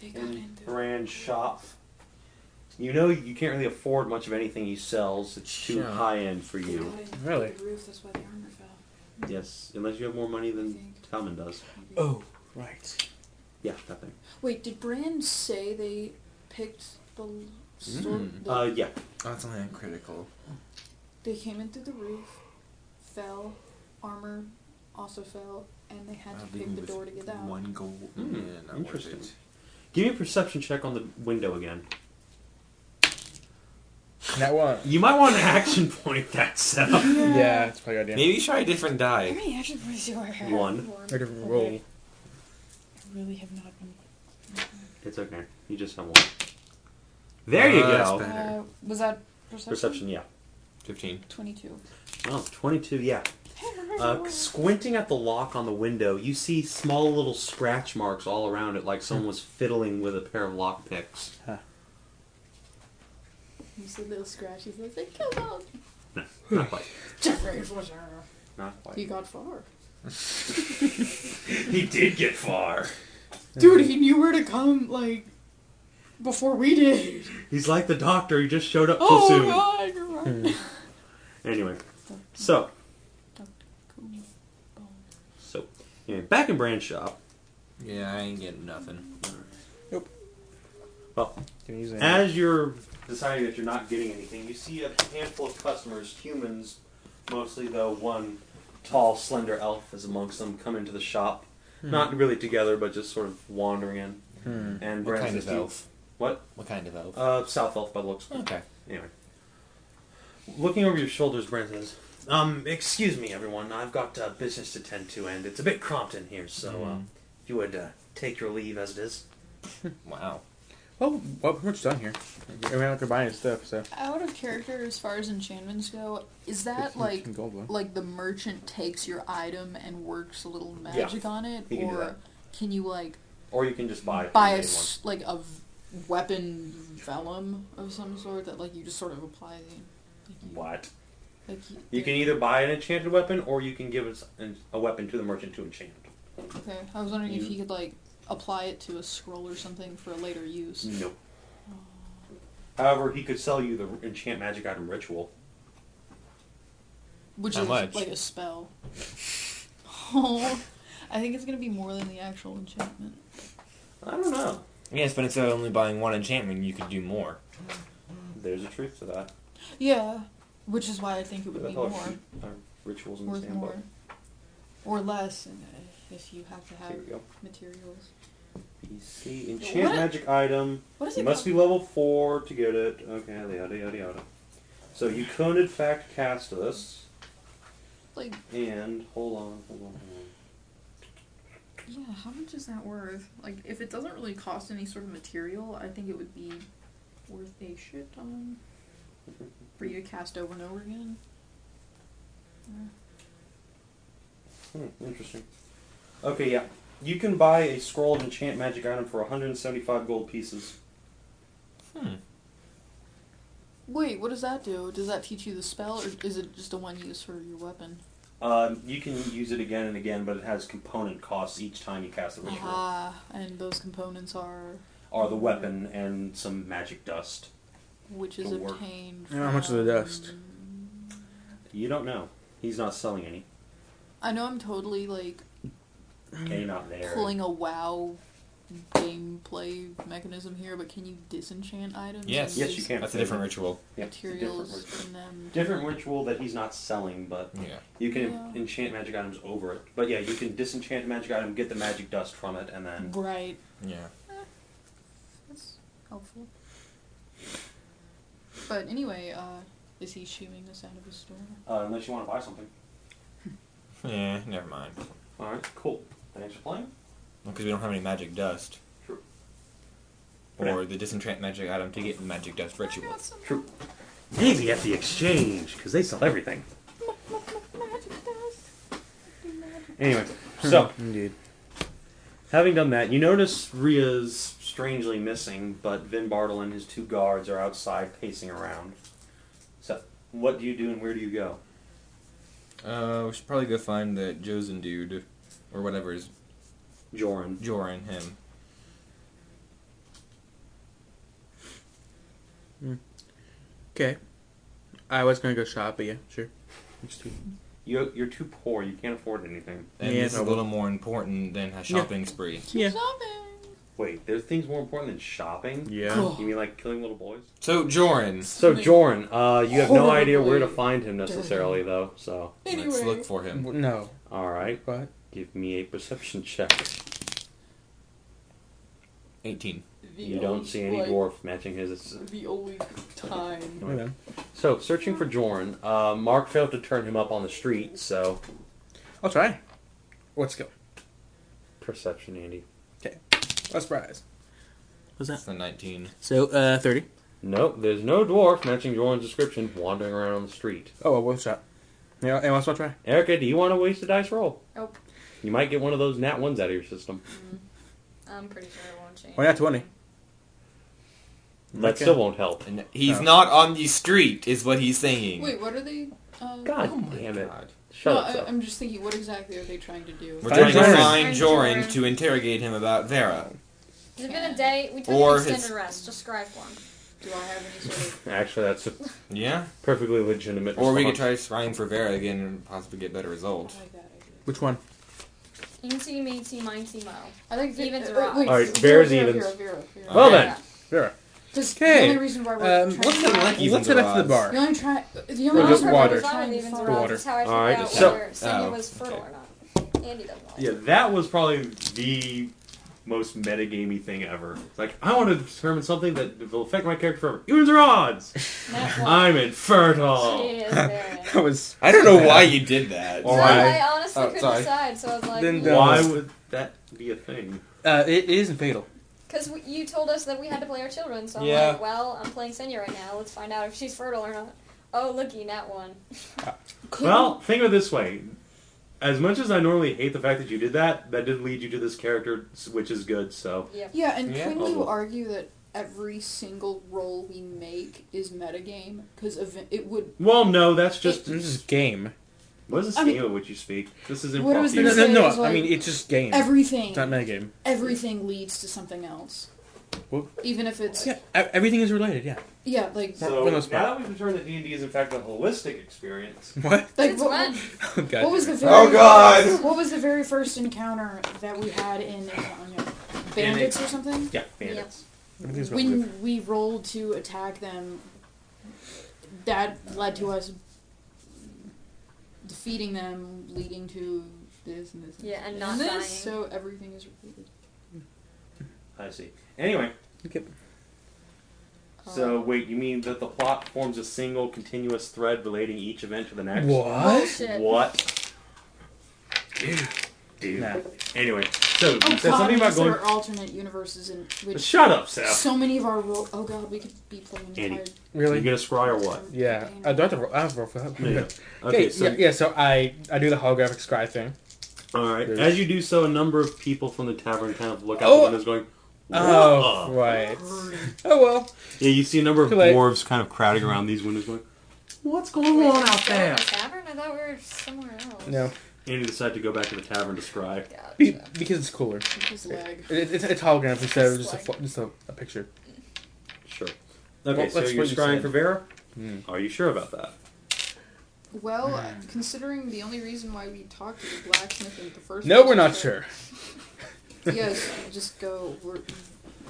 in Brand's shop. You know you can't really afford much of anything he sells. It's too high-end for you. Really? The roof, that's why the armor fell. Yes, unless you have more money than Talmen does. Oh, right. Yeah, that thing. Wait, did Brand say they picked the sword? Yeah. Oh, it's only uncritical. They came in through the roof, fell, armor also fell, and they had to pick the door to get out. One gold. Interesting. Give me a perception check on the window again. That one. You might want an action point that setup. Yeah, it's probably a good idea. Maybe try a different die. How many action points do I have? One. Or a different roll. I really have not been. It's okay. You just have one. There you go. Was that perception? Perception, yeah. 15. 22. Oh, 22, yeah. Squinting at the lock on the window, you see small little scratch marks all around it, like someone was fiddling with a pair of lockpicks. Huh. You see little scratches, and it's like, come on! No, not quite. Jeffrey! Not quite. He got far. He did get far. Dude, he knew where to come, like, before we did. He's like the doctor, he just showed up too soon. Oh god, you're right. Anyway, so, anyway, back in Brand's shop. Yeah, I ain't getting nothing. Nope. Well, as you're deciding that you're not getting anything, you see a handful of customers, humans, mostly though one tall, slender elf is amongst them, come into the shop. Not really together, but just sort of wandering in. And What Brand kind says of to you- elf? What? What kind of elf? South elf by the looks. Okay. Anyway. Looking over your shoulders, Brand says, excuse me, everyone. I've got business to tend to, and it's a bit cramped in here, so if you would take your leave as it is. Wow. Well, pretty much done here. We're not gonna buy any stuff, so. Out of character, as far as enchantments go, is that like the merchant takes your item and works a little magic on it, he can do or that. can you like Or you can just buy like a weapon vellum of some sort that like you just sort of apply the What? like You can either buy an enchanted weapon, or you can give us a weapon to the merchant to enchant. Okay, I was wondering if you could like apply it to a scroll or something for a later use. Nope. However, he could sell you the enchant magic item ritual. Which How is much? like a spell. Oh, I think it's gonna be more than the actual enchantment. I don't know. Yes, but instead of only buying one enchantment, you could do more. There's a truth to that. Yeah, which is why I think it would be more. Rituals in the Worth same more. book. Or less, if you have to have Here we go. materials. PC enchant magic item. What is You it must be level 4 to get it. Okay, yada yada yada. So you could in fact cast this. Like, And hold on. yeah, how much is that worth? Like, if it doesn't really cost any sort of material, I think it would be worth a shit ton for you to cast over and over again. Interesting. Okay, yeah. You can buy a scroll of enchant magic item for 175 gold pieces. Wait, what does that do? Does that teach you the spell, or is it just a one use for your weapon? You can use it again and again, but it has component costs each time you cast the ritual. And those components are Are the weapon and some magic dust. which is to work. obtained And how much is the dust? You don't know. He's not selling any. I know I'm totally like Okay, not there. pulling a WoW gameplay mechanism here, but can you disenchant items? Yes. and Yes, you use can. That's a different ritual. Yeah, materials in them. Different ritual that he's not selling, but Yeah. you can enchant magic items over it. But yeah, you can disenchant a magic item, get the magic dust from it, and then... Right. Yeah. That's helpful. But anyway, is he shooing us out of his store? Unless you want to buy something. Yeah, never mind. Alright, cool. Thanks for playing. Because we don't have any magic dust. True. Or the disenchant magic item to get the magic dust ritual. True. Maybe at the exchange, because they sell everything. Anyway, so, Indeed. having done that, you notice Rhea's strangely missing, but Vin Bartle and his 2 guards are outside pacing around. So, what do you do and where do you go? We should probably go find the Josen dude. Or whatever is Joran. Joran, him. Okay. I was gonna go shop, but yeah, sure. You're too poor. You can't afford anything. And Yeah, this is a little more important than a shopping spree. Yeah. Shopping. Wait, there's things more important than shopping? Yeah. You mean like killing little boys? So, Joran. So, Joran, you have no idea where to Horribly find him necessarily, though, so... Anyway. Let's look for him. No. Alright. What? Give me a perception check. 18. You don't see any dwarf matching his... The only time. Okay. So, searching for Joran, Mark failed to turn him up on the street, so... I'll try. What skill? Perception, Andy. A surprise. What's that? That's a 19. So, 30. Nope, there's no dwarf matching Joran's description wandering around on the street. Oh, well, what's that? Yeah, anyone else want to try? Erica, do you want to waste a dice roll? Nope. You might get one of those nat ones out of your system. I'm pretty sure it won't change. Why not 20? That Okay. still won't help. And he's Oh. not on the street, is what he's saying. Wait, what are they? God Oh my damn it. God. Shut no, up, Seth. I'm just thinking, what exactly are they trying to do? We're Find trying to Joran. find Find Joran Joran. to interrogate him about Vera. It's been a day. We took Or an extended his- rest. Just scribe one. Do I have any sort of? Actually, that's a Yeah? perfectly legitimate Or we could response. try scrying for Vera again and possibly get better I results. like that idea. Which one? Eensy, meensy, mindsy, mo. I think Evens that, or odds? wait, Alright, Vera, Vera's Vera, evens. Vera. Well Yeah. then. Vera. Because Okay. the only reason why we're What's trying the to like evens Let's head or up to the odds? bar. the only try the Or only just reason why water. we're Fine trying with to evens find or odds. water. That's how I figured Alright, out so- whether Sonia Oh, was fertile okay. or not. Andy doesn't like Yeah, it. that was probably the most metagamey thing ever. It's like, I want to determine something that will affect my character forever. Evens or odds? Nat one. I'm infertile. She is very. That was... I don't know why you did that. Or No, I- I honestly Oh, couldn't sorry. decide, so I was like, Then Why would that be a thing? It isn't fatal. because you told us that we had to play our children, so I'm Yeah. like, well, I'm playing Senya right now. Let's find out if she's fertile or not. Oh, looky, Nat one. Well, think of it this way. As much as I normally hate the fact that you did that, that did lead you to this character, which is good, so... Yep. Yeah, and Yeah. couldn't Oh, you well. argue that every single roll we make is metagame? Because it would. Well, no, that's just... This is game. What is the I scale mean- at which you speak? This is What I was improv. gonna No, say no, is, I like, mean, it's just game. Everything. It's not metagame. Everything leads to something else. Well, Even if it's yeah, everything is related, yeah. yeah, like So, For the most now part. that we've determined that D&D is in fact a holistic experience... What? like Since what, when? Oh, God. what was the very Oh, God! What was the very first encounter that we had in Exania? Bandits or something? Yeah, bandits. Everything's relative. When we rolled to attack them, that led to us defeating them, leading to this and this. Yeah, and and not this. dying. So everything is repeated. I see. Anyway, Okay. so wait, you mean that the plot forms a single continuous thread relating each event to the next? What? Bullshit. What? Dude. Nah. Anyway, so you Oh said god, something about yes, there going... are alternate universes in which Shut up, Seth! so many of our oh god, we could be playing an Andy. entire Really? You gonna scry or what? Yeah. I don't have to roll. I have to roll for that. Yeah. Okay, so... yeah, so I do the holographic scry thing. Alright, There's- as you do so, a number of people from the tavern kind of look out Oh! the windows going... Oh, "Whoa." right. Oh, well. Yeah, you see a number of Too late. dwarves kind of crowding around these windows going... What's going Wait, on we're out still there? in the tavern? I thought we were somewhere else. No. Andy decided to go back to the tavern to scry. Gotcha. Because it's cooler. His leg. It's holographic instead of just Like- a picture. Sure. Okay, Well, so that's you're what you scrying said. for Vera? Mm. Are you sure about that? Well, considering the only reason why we talked to the blacksmith in the first No, place we're not was sure. that- Yes, just go.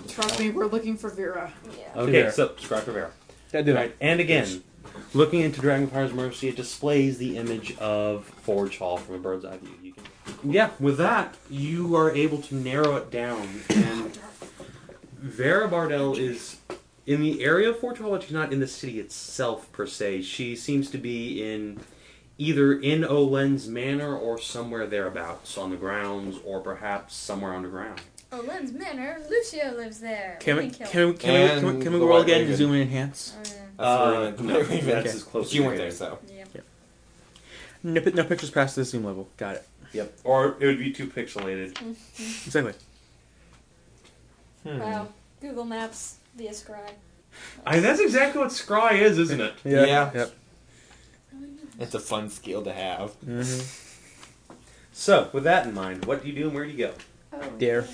Trust me, we're looking for Vera. Yeah. Okay, Vera. so scry for Vera. Yeah, do Right, and again, looking into Dragonfire's Mercy, it displays the image of Forge Hall from a bird's eye view. You can, yeah, with that, you are able to narrow it down. And Vera Bardell is in the area of Forge Hall, but she's not in the city itself, per se. She seems to be in either in Olen's manor or somewhere thereabouts, on the grounds, or perhaps somewhere underground. Olen's manor. Lucio lives there. Can we kill can we him. can we can we, can we And roll again Whiteraven. and zoom in and enhance? Oh, yeah. No, That's that's as close as You you're weren't there, getting. so. Yeah. No pictures past the zoom level. Got it. Yep, or it would be too pixelated. Exactly. Wow. Google Maps via Scry. That's exactly what scry is, isn't it? Yeah. Yep. It's a fun skill to have. Mm-hmm. So, with that in mind, what do you do and where do you go? Oh, Dare.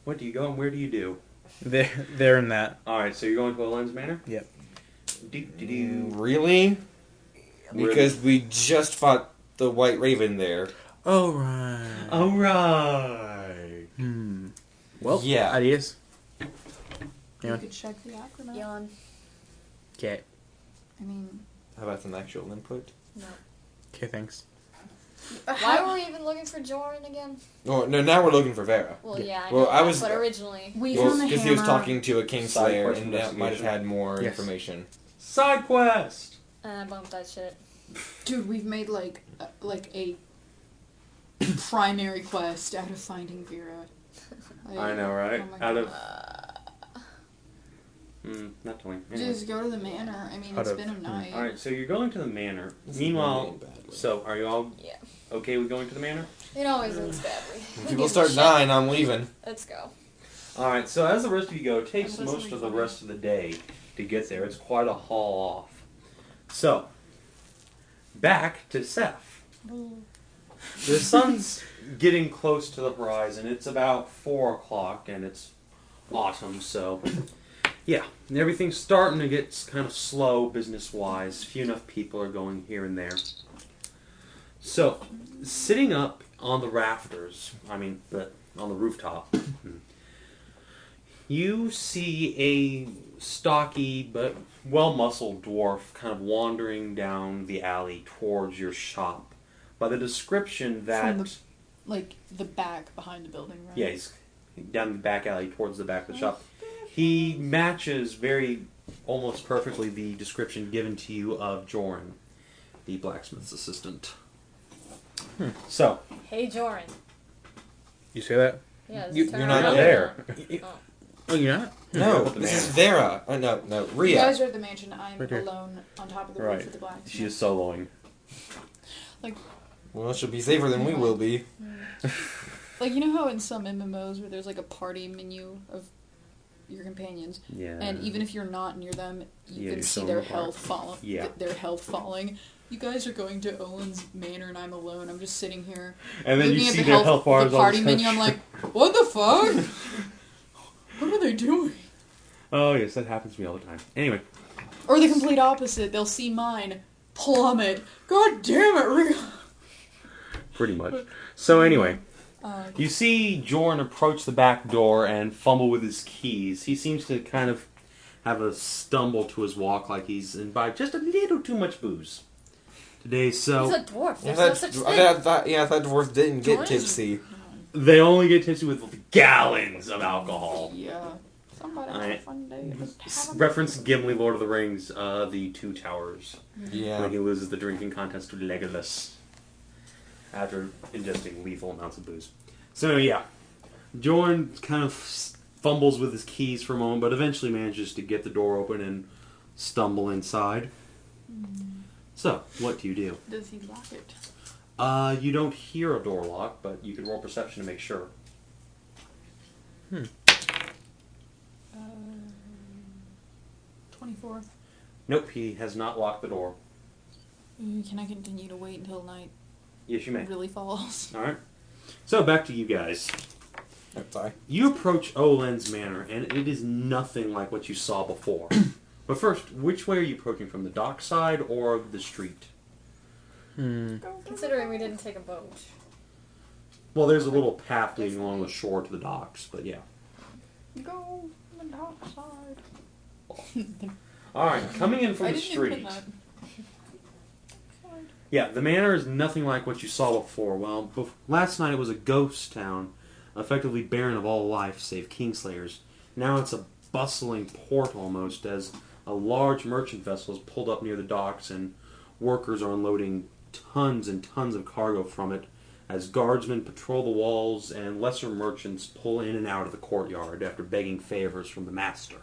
What do you go and where do you do? They're in that. Alright, so you're going to Olen's manor? Yep. Really? Because we just fought the Whiteraven there. Oh, right. Alright. Well, yeah. Ideas? You Yeah. could check the acronym. Yawn. Okay. I mean, How about some actual input? No. Okay, thanks. Why were we even looking for Joran again? Oh, no, now we're looking for Vera. Well, yeah, I Well, know I that, was- but originally. we Well, found the because hammer. he was talking to a Side Kingslayer quest and that might have had more Yes. information. Side quest! And I bumped that shit. Dude, we've made like a primary quest out of finding Vera. I know, right? Oh my Out God. of. Not to win. Just go to the manor. I mean, Out it's of- been a night. Alright, so you're going to the manor. This is Meanwhile, going badly. so are you all Yeah. okay with going to the manor? It always ends badly. When Who people gives a start shit? dying, I'm leaving. Let's go. Alright, so as the rest of you go, it takes That doesn't most of make the fun. rest of the day to get there. It's quite a haul off. So, back to Seth. The sun's getting close to the horizon. It's about 4 o'clock and it's autumn, so yeah, everything's starting to get kind of slow business-wise. Few enough people are going here and there. So, sitting up on the rafters, on the rooftop, you see a stocky but well-muscled dwarf kind of wandering down the alley towards your shop. By the description that... From like the back behind the building, right? Yeah, he's down the back alley towards the back of the shop. He matches almost perfectly the description given to you of Joran, the blacksmith's assistant. So, Hey, Joran. You say that? Yeah, You- turn you're not around. there. Oh, you're not? No, With the this man. is Vera. No, You Rhea. guys are at the mansion. I'm Right here. alone on top of the Right. roof with the blacksmith. She is soloing. Well, she'll be safer than we will be. Like, you know how in some MMOs where there's like a party menu of your companions, Yeah. and even if you're not near them, you Yeah, can you're see still their in the party. health fall. Yeah. Their health falling. You guys are going to Olen's manor, and I'm alone. I'm just sitting here And then looking you at see the their health bars the all party just menu. I'm like, what the fuck? What are they doing? Oh, yes, that happens to me all the time. Anyway. Or the complete opposite. They'll see mine plummet. God damn it, Rhea. Pretty much. So anyway, Uh, you see Joran approach the back door and fumble with his keys. He seems to kind of have a stumble to his walk, like he's imbibed just a little too much booze today. So He's a dwarf. Yeah, There's no that, such thing. that dwarf didn't get Joran's- tipsy. they only get tipsy with gallons of alcohol. yeah. Somebody had a Alright. fun day. Reference Gimli, Lord of the Rings, the Two Towers, Yeah. when he loses the drinking contest to Legolas after ingesting lethal amounts of booze. So yeah, Joran kind of fumbles with his keys for a moment, but eventually manages to get the door open and stumble inside. So, what do you do? Does he lock it? You don't hear a door lock, but you can roll perception to make sure. 24. Nope, he has not locked the door. Can I continue to wait until night Yes, you may. really falls? Alright. So, back to you guys. I'm sorry. You approach Olen's manor, and it is nothing like what you saw before. But first, which way are you approaching, from the dockside or the street? Considering we didn't take a boat. Well, there's a little path leading along the shore to the docks, but yeah. Go on the dark side. Alright, coming in from I the didn't even street. put that. Yeah, the manor is nothing like what you saw before. Well, last night it was a ghost town, effectively barren of all life save Kingslayers. Now it's a bustling port almost, as a large merchant vessel is pulled up near the docks and workers are unloading tons and tons of cargo from it, as guardsmen patrol the walls and lesser merchants pull in and out of the courtyard after begging favors from the master.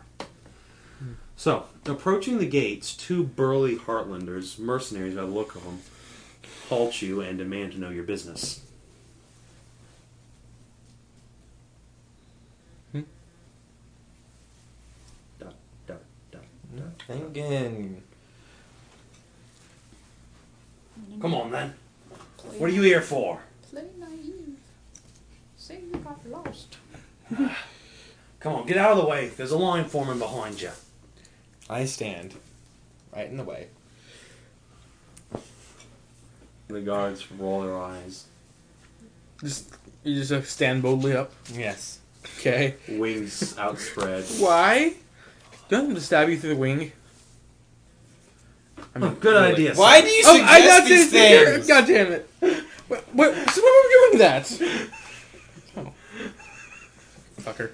So, approaching the gates, two burly Heartlanders, mercenaries by the look of them, halt you and demand to know your business. Dot, dot, dot. Thinking. Come on, then. What are you here for? Play naive. Say you got lost. Come on, get out of the way. There's a line forming behind you. I stand right in the way. The guards roll their eyes. You just stand boldly up. Yes. Okay. Wings outspread. Why? Do you want them to stab you through the wing? I mean, Good idea. Why do you suggest these things? God damn it! What? So why were we doing that? Oh, fucker!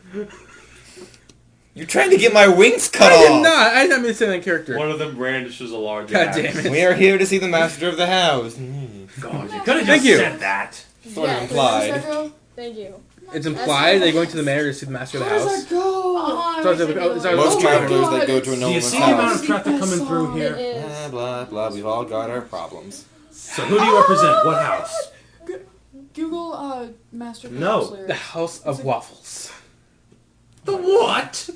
You're trying to get my wings cut I off. did not. I did not mean to say that character. One of them brandishes a large God axe. damn it! We are here to see the master of the house. God, you could have Thank just you. said that. Sort of implied. Thank you. It's implied they're going to the manor to see the master of the house. Most travelers that go to a Do you nobleman's see the amount house. of traffic coming through It here? is. Blah, blah, we've all got our problems. So who do you represent? What house? Google Master No. Kingslayer. The House of Waffles. The what?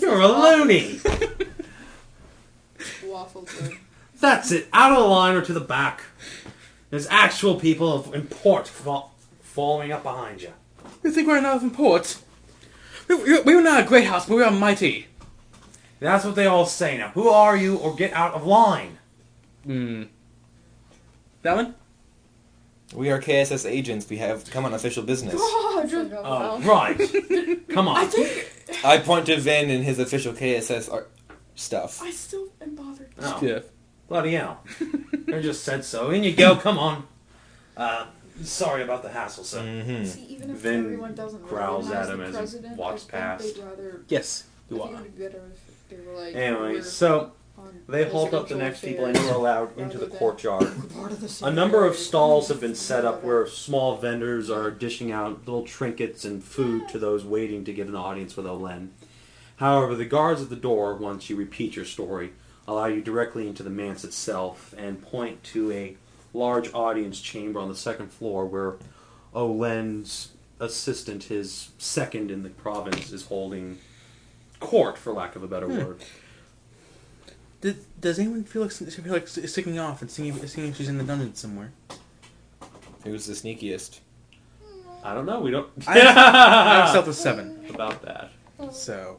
You're a loony. Waffle good. That's it. Out of the line or to the back. There's actual people in port following up behind you. You think we're not in port? We were not a great house, but we are mighty. That's what they all say now. Who are you, or get out of line? That one? We are KSS agents. We have come on official business. Right. Come on. I think I point to Vin and his official KSS stuff. I still am bothered. Oh, Stiff. bloody hell. They just said so. In you go. Come on. Sorry about the hassle, sir. Mm-hmm. See, even if Vin everyone doesn't growls recognize at him the as he president, walks I think past. they'd rather. Yes, I you think are. it'd be better if they were like. Anyway, we're so on they halt up the presidential next people affairs and you're allowed into the rather than- courtyard. We're part of the A same number of area. stalls have been set up where small vendors are dishing out little trinkets and food to those waiting to get an audience with Olen. However, the guards at the door, once you repeat your story, allow you directly into the manse itself and point to a large audience chamber on the second floor where Olen's assistant, his second in the province, is holding court, for lack of a better word. Does anyone feel like sticking off and seeing if she's in the dungeon somewhere? Who's the sneakiest? I don't know. We don't. I have stealth of 7, about that. so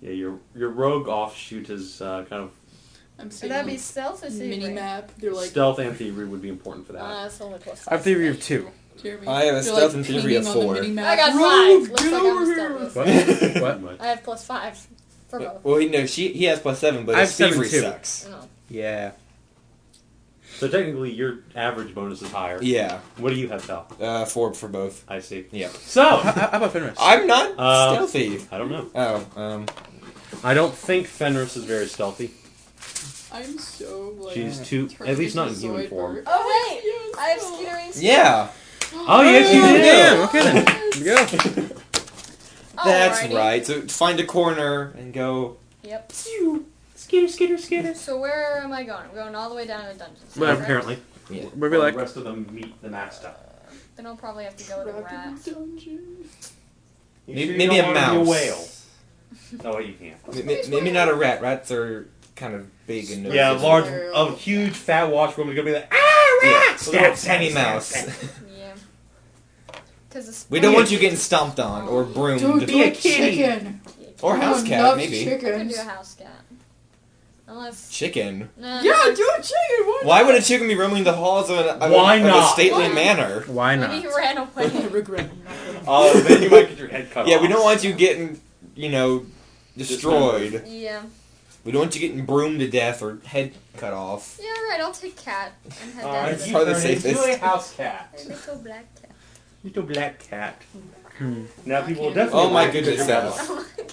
Yeah, your rogue offshoot is kind of I'm So seeing that'd be like stealth or mini secret? map. They're like stealth and thievery would be important for that. That's only plus I have theory of 2. Jeremy. I have a They're, stealth like, and theory of pinging on the 4. mini-map. I got Rogue, 5. Looks get like over I'm here. stealthy. What? I have plus 5 for both. Well, no, he has plus 7, but I his have 7 thievery too. sucks. No. Yeah. So technically, your average bonus is higher. Yeah, What do you have, Tal? 4 for both. I see. Yeah. So How about Fenris? I'm not Uh, stealthy. I don't know. Oh, I don't think Fenris is very stealthy. I'm so like. She's too, turned at least not in into a human Zoidberg. form. Oh wait! Yes, I have no. skittering. yeah, Oh yes, you Oh, do. damn, okay then. Here we go. that's Alrighty. right. So find a corner and go. Yep. Skitter, skitter, skitter. So where am I going? I'm going all the way down to the dungeons. Well, correct? apparently. Yeah. Where we While like. the rest of them meet the master. Then I'll probably have to go with a Trapped in rat. the dungeon. You Maybe- sure you maybe don't a wanna be mouse. a whale. Oh, wait, you can't. Maybe not a rat. Rats are kind of big and nosy. Yeah, a Versus large, where- a huge fat watchroom is gonna be like, ah, Yeah, rat! a little tiny mouse. Yeah. Because We don't want you getting stomped on or broomed. Dude, Be a do a kitty. chicken. Or house Do cat, enough maybe. I could do a Chickens. house cat. Unless. Chicken. Nah, Yeah, do a chicken. Why would a chicken be roaming the halls of, Why of a not? stately Why? manor? Why Maybe not? he ran I away. regret. Oh, then you might get your head cut off. Yeah, we don't want you getting, destroyed. Yeah. We don't want you getting broomed to death or head cut off. Yeah, right. I'll take cat and head down Alright, to the you- probably the turn into safest. a house cat. a little black cat. Little black cat. Hmm. Now people will I can't- definitely. Oh my like you goodness, because you're Alice. Oh my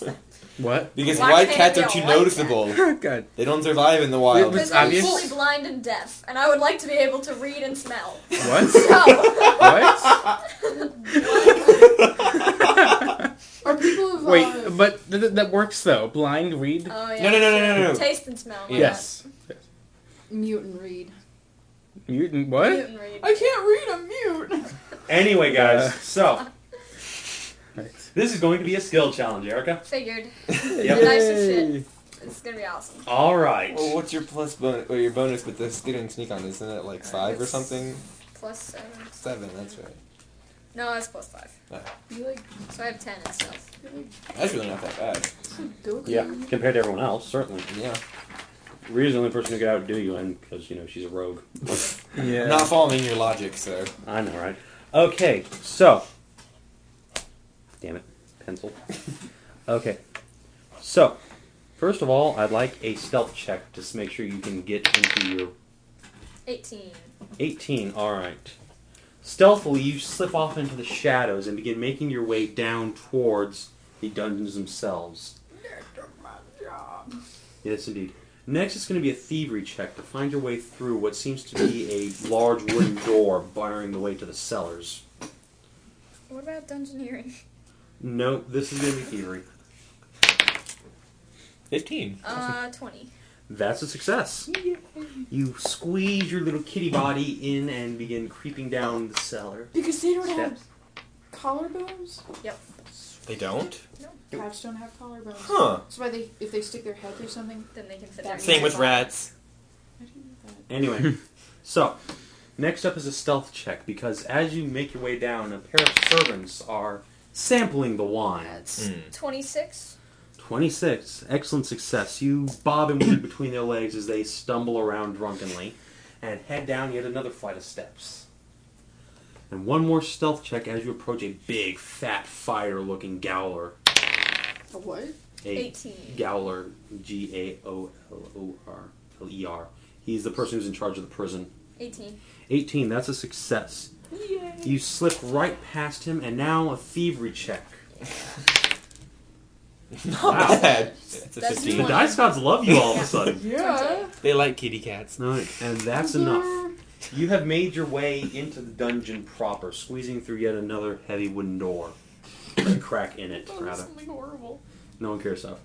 god. What? Because Why white can't cats it are be too a white noticeable. God. They don't survive in the wild. It's Because I'm obvious. fully blind and deaf, and I would like to be able to read and smell. What? So, What? Are people of Wait, but that works though. Blind read. oh yeah. No. Taste and smell. why Yes. mutant read? Mutant. not? What? Mutant read. I can't read. I'm mute. Anyway, guys, so Right. this is going to be a skill challenge, Erica. Figured. Yep. Nice as shit. Yay. It's gonna be awesome. All right. Well, what's your plus bonus? Or your bonus with the skitter and sneak on? Isn't it like 5 or It's something? +7. 7. That's right. No, it's +5. You like, So I have 10 in stealth. That's really not that bad. Yeah, compared to everyone else, certainly. Yeah. Rita's the only person who could outdo you, and because, she's a rogue. Yeah. Not following your logic, so. I know, right? Okay, so. Damn it. Pencil. Okay. So, first of all, I'd like a stealth check to make sure you can get into your... 18. 18, alright. Stealthily, you slip off into the shadows and begin making your way down towards the dungeons themselves. Yes, indeed. Next, it's going to be a thievery check to find your way through what seems to be a large wooden door barring the way to the cellars. What about dungeoneering? No, this is going to be thievery. 15. 20. That's a success. You squeeze your little kitty body in and begin creeping down the cellar. Because they don't Steps. have collarbones? Yep. They don't? Cats don't have collarbones. Huh. That's why if they stick their head through something, Then they can fit their Same with hands on. rats. I didn't know that. Anyway, so, next up is a stealth check, because as you make your way down, a pair of servants are sampling the wine. That's 26. 26. Excellent success. You bob and weave between their legs as they stumble around drunkenly and head down yet another flight of steps. And one more stealth check as you approach a big, fat, fire-looking Gowler. A what? A 18. Gowler. Gaolor. He's the person who's in charge of the prison. 18. 18. That's a success. Yay. You slip right past him, and now a thievery check. Not bad. It's a That's 15. The dice gods love you all of a sudden. Yeah. They like kitty cats. No, and that's enough. You have made your way into the dungeon proper, squeezing through yet another heavy wooden door. A crack in it, rather. Something horrible. No one cares stuff.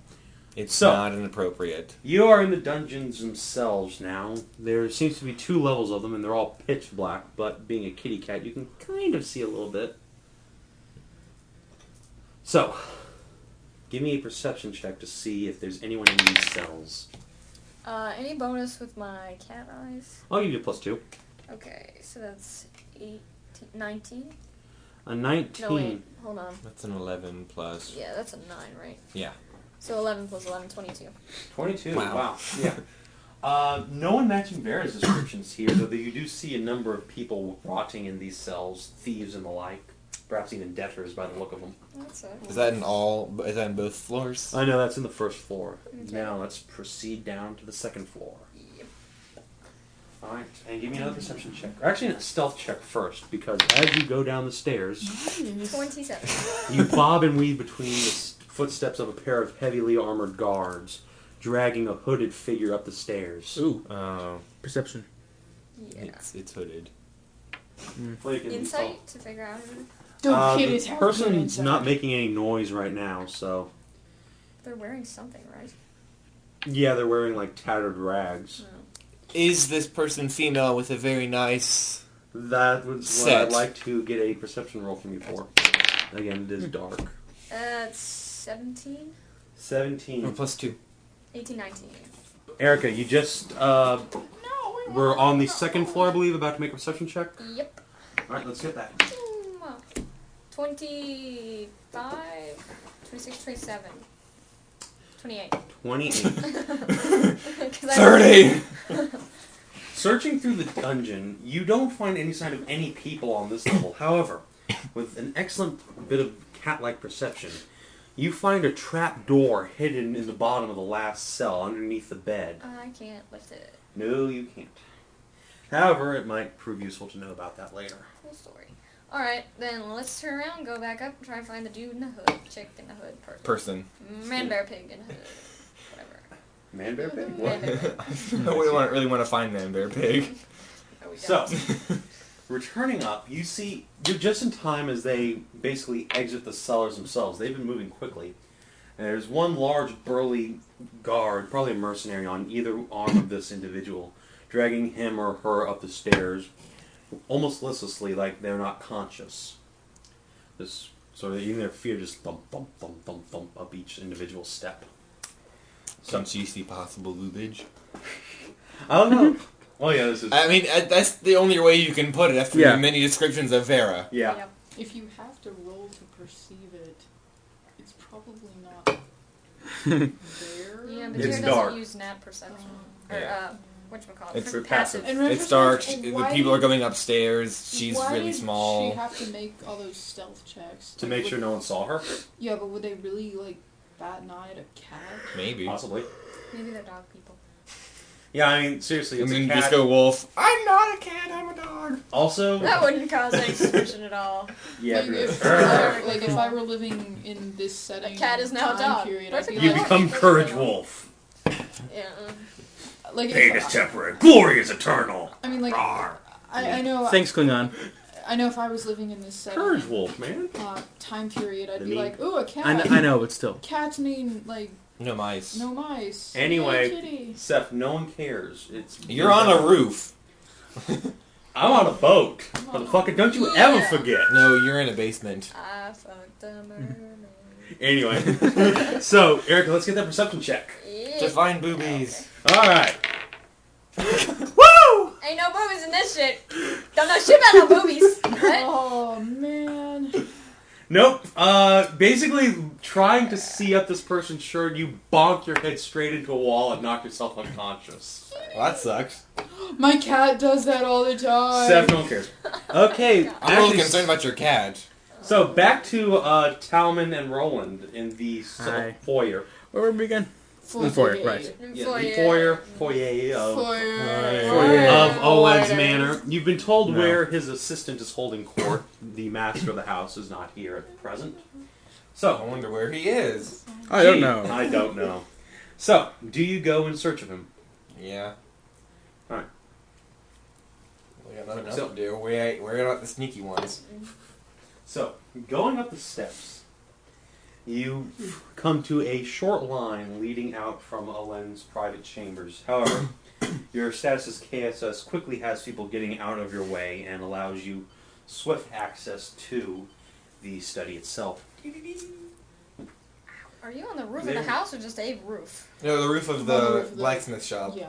It's So- not inappropriate. You are in the dungeons themselves now. There seems to be 2 levels of them, and they're all pitch black, but being a kitty cat, you can kind of see a little bit. So, give me a perception check to see if there's anyone in these cells. Any bonus with my cat eyes? I'll give you a +2. Okay, so that's 19? A 19. No, wait. Hold on. That's an 11 plus. Yeah, that's a 9, right? Yeah. So 11 plus 11, 22. 22. Wow. Wow. Yeah. No one matching Vera's descriptions here, though you do see a number of people rotting in these cells, thieves and the like. Perhaps even debtors by the look of them. That's it. Is that in both floors? I know, that's in the first floor. Okay. Now let's proceed down to the second floor. Yep. Alright, and give me another perception check. Or actually, a stealth check first, because as you go down the stairs, 27. you bob and weave between the footsteps of a pair of heavily armored guards, dragging a hooded figure up the stairs. Ooh. Oh. Perception. Yeah. It's hooded. Well, you can Insight to figure out. Don't kid the his house. person's not making any noise right now, so... They're wearing something, right? Yeah, they're wearing, like, tattered rags. No. Is this person female with a very nice... That was what Set. I'd like to get a perception roll from you for. Again, it is dark. That's 17? 17. Or +2. 18, 19. Erica, you just, we're on the second floor, I believe, about to make a perception check. Yep. Alright, let's get that. 25, 26, 27. 28. 28. 30! Searching through the dungeon, you don't find any sign of any people on this level. However, with an excellent bit of cat-like perception, you find a trap door hidden in the bottom of the last cell underneath the bed. I can't lift it. No, you can't. However, it might prove useful to know about that later. Cool story. Alright, then let's turn around, go back up, and try and find the dude in the hood. Chick in the hood. Person. Man, bear, pig in the hood. Whatever. Man, bear, pig? Man, bear, pig. We really want to find Man Bear Pig. No, we So, don't. returning up, you're just in time as they basically exit the cellars themselves. They've been moving quickly. And there's one large burly guard, probably a mercenary, on either arm of this individual, dragging him or her up the stairs, almost listlessly, like they're not conscious. So even their feet are just thump, thump, thump, thump, thump up each individual step. Can't you see possible lubage? I don't know. Oh yeah, this is... I mean, that's the only way you can put it after Yeah. the many descriptions of Vera. Yeah. Yep. If you have to roll to perceive it, it's probably not there. Yeah, but It's Jared dark. doesn't use nat perception. Or, whatchamacallit? It's For passive. It's dark. The Why people are did- going upstairs. She's Why really did small. she have to make all those stealth checks? To make would- sure no one saw her? Yeah, but would they really, like, bat an eye at a cat? Maybe. Possibly. Maybe they're dog people. Yeah, I mean, seriously, And it's a then cat. just go wolf. I'm not a cat, I'm a dog. Also, That wouldn't cause any suspicion at all. yeah, Like, if, but- like, if I were living in this setting, cat is now a time dog. period, Where's I'd be the you like, become Courage Wolf. Yeah. like, Pain if is temporary, glory is eternal. I mean, like, Rawr. I know. Thanks, Klingon. I know if I was living in this setting, Courage Wolf, man. time period, I'd The be mean- like, ooh, a cat. I know, but still. Cats mean like No mice. no mice. Anyway, Yay, kitty. Seth, no one cares. It's You're on a roof. I'm on a boat. Motherfucker, don't you ever forget. No, you're in a basement. I fucked a mermaid. Anyway, so Erica, let's get that perception check. Yeah. To find boobies. All right. Woo! Ain't no boobies in this shit. Don't know shit about no boobies. What? Oh man. Nope. Basically, trying to see up this person's shirt, you bonk your head straight into a wall and knock yourself unconscious. Well, that sucks. My cat does that all the time. Seth, no one cares. Okay, I'm a little actually, concerned about your cat. so back to Talmen and Rowland in the Hi. foyer. Where were we again? Foyer. Foyer, right. Yeah, the foyer of Foyer. of Olen's manor. You've been told No. where his assistant is holding court. The master of the house is not here at present. I So, wonder where he is. I don't know. I don't know. So, do you go in search of him? Yeah. Alright. We got nothing else So- to do. We're not the sneaky ones. So, going up the steps, you come to a short line leading out from Olen's private chambers. However, your status as KSS quickly has people getting out of your way and allows you swift access to the study itself. Are you on the roof of There. the house or just a roof? No, the roof of On the the roof of the- blacksmith shop. Yeah.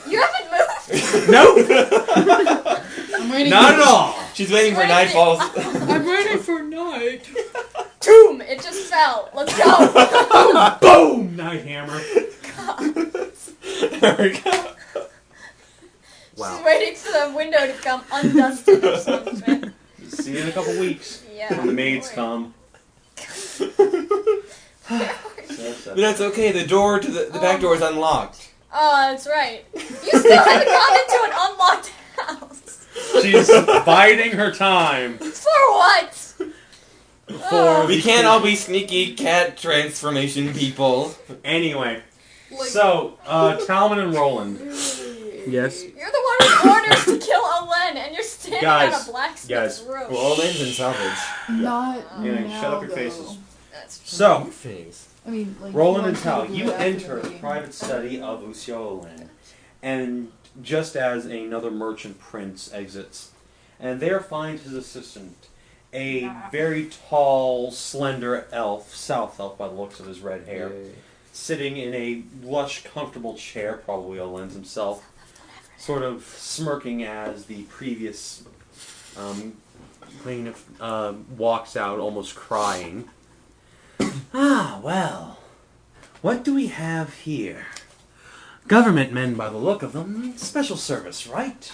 You haven't moved? Nope! I'm waiting. Not at all! She's waiting for Wait. nightfall. I'm waiting for night. Tomb! It just fell. Let's go! Boom! Night hammer. There we go. She's waiting for the window to come undusted or something. See you in a couple weeks Yeah. when the maids boy. come. But that's okay. The door to the back door is unlocked. Oh, that's right. You still haven't gone into an unlocked house. She's biding her time For what? for We the- can't all be sneaky cat transformation people. Anyway, Like- so Talmen and Rowland. Yes. You're the one with orders to kill Olen, and you're standing Guys, on a blacksmith's roof. Well, Olen's in salvage. Not Yeah, now, shut up your though. faces. That's true. So, Things. I mean, like, Rowland and you Tal, want to you do it enter after the game. private study of Lucio Olen, and just as another merchant prince exits, and there finds his assistant, a very tall, slender elf, south elf by the looks of his red hair, sitting in a lush, comfortable chair, probably Olen's himself, sort of smirking as the previous queen walks out, almost crying. Ah, well, what do we have here? Government men, by the look of them. Special service, right?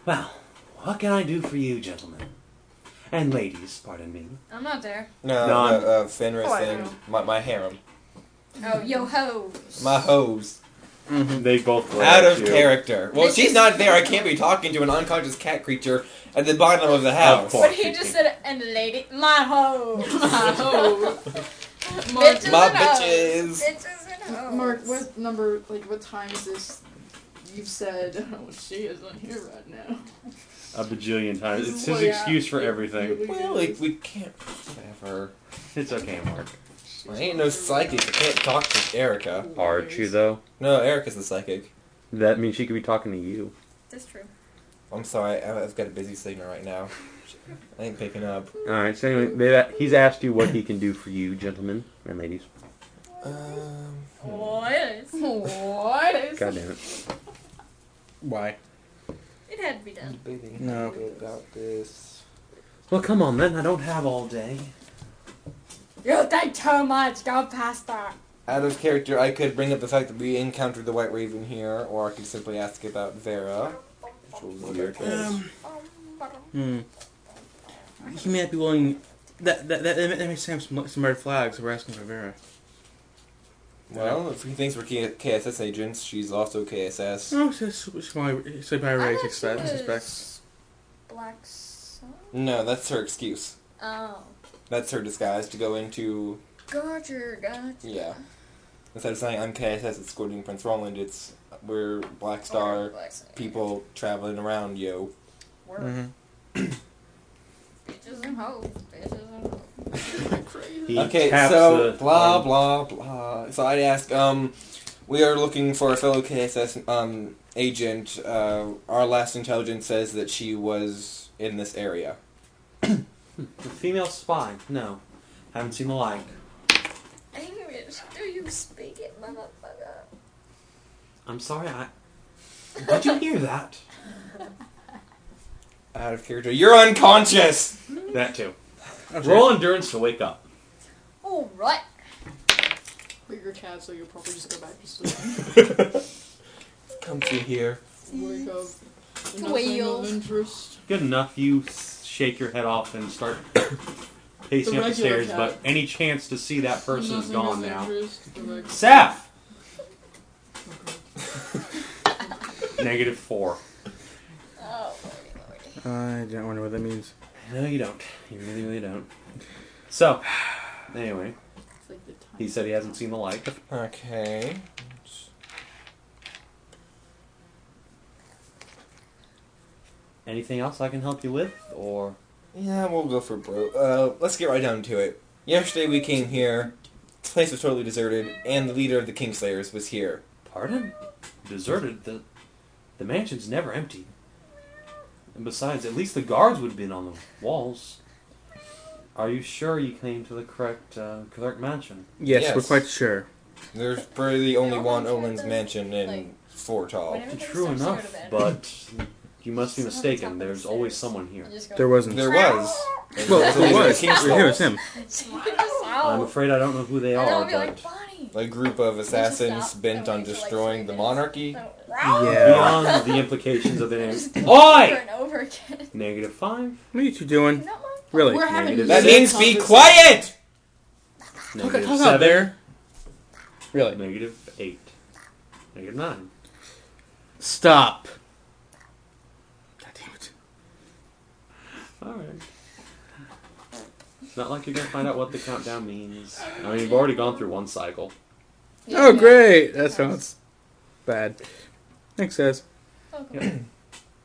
Well, what can I do for you, gentlemen? And ladies, pardon me. I'm not there. No, Fenris Oh, I and my harem. Oh, yo ho. My hose. They both glare Out at of you. character. Well, This she's is- not there. I can't be talking to an unconscious cat creature at the bottom of the house. course. But he just said, and lady, my hoe. Mark, Bitches My and hoes. bitches. Bitches and hoes. Mark, what number, like, what time is this? You've said, oh, she isn't here right now. A bajillion times. This It's is his what excuse for it everything. really Well, is. we can't whatever. It's okay, Mark. I ain't no psychic. I can't talk to Erica. Aren't you, though? No, Erica's the psychic. That means she could be talking to you. That's true. I'm sorry. I've got a busy signal right now. I ain't picking up. Alright, so anyway, he's asked you what he can do for you, gentlemen and ladies. What is? What is? God damn it. Why? It It had to be done. Debating No. about this. Well, come on then. I don't have all day. You think too much. Go past that. Out of character, I could bring up the fact that we encountered the Whiteraven here, or I could simply ask about Vera. Which will be your choice. He may not be willing. That makes sense. Some red flags. We're asking for Vera. Well, if he thinks we're KSS agents, she's also KSS. Oh, so by race suspects. Black Sun? No, that's her excuse. Oh. That's her disguise to go into... Gotcha. Yeah. Instead of saying I'm KSS escorting Prince Rowland, it's we're Black Star people traveling around, yo. Work. Mm-hmm. Bitches and hoes. Okay, so blah blah blah. So I'd ask, we are looking for a fellow KSS agent. Our last intelligence says that she was in this area. The female spy? No. Haven't seen the like. English, do you speak it, motherfucker? I'm sorry, Did you hear that? Out of character. You're unconscious! That too. Roll endurance to wake up. Alright. But you're a cat, so you'll probably just go back to sleep. Come through here. Wake up. Wheel. Nothing of interest. Good enough, you shake your head off and start pacing up the stairs, cat. but any chance to see that person is Nothing gone of now. interest. Go back. Seth! Okay. -4. Oh, lordy. I don't wonder what that means. No, you don't. You really, really don't. So, anyway, It's like the time. he said he hasn't seen the like. Okay. Anything else I can help you with, or... Yeah, we'll go for broke. Let's get right down to it. Yesterday we came here, the place was totally deserted, and the leader of the Kingslayers was here. Pardon? Deserted? The mansion's never empty. And besides, at least the guards would have been on the walls. Are you sure you came to the correct mansion? Yes, we're quite sure. There's really only one Olen's mansion in Fortall. Whenever there's True some sort enough, of enemy. but you must be mistaken. There's always someone here. I just go, There wasn't. There was. Well, There's there only was. the It Kingslayers. was him. I'm afraid I don't know who they And are, I'll be like, but Bonnie. A group of assassins stop bent and on wait for, like, destroying 3 the minutes. monarchy. So, Yeah. beyond the implications of the name... Just go Oi! over and over again. -5. What are you two doing? Not my Really? We're having Negative That this means be conversation. quiet! Talk -7. out there. Really? -8. -9. Stop. God damn it. Alright. It's not like you're going to find out what the countdown means. I mean, you've already gone through one cycle. Oh, great. That sounds bad. Thanks, guys. Okay.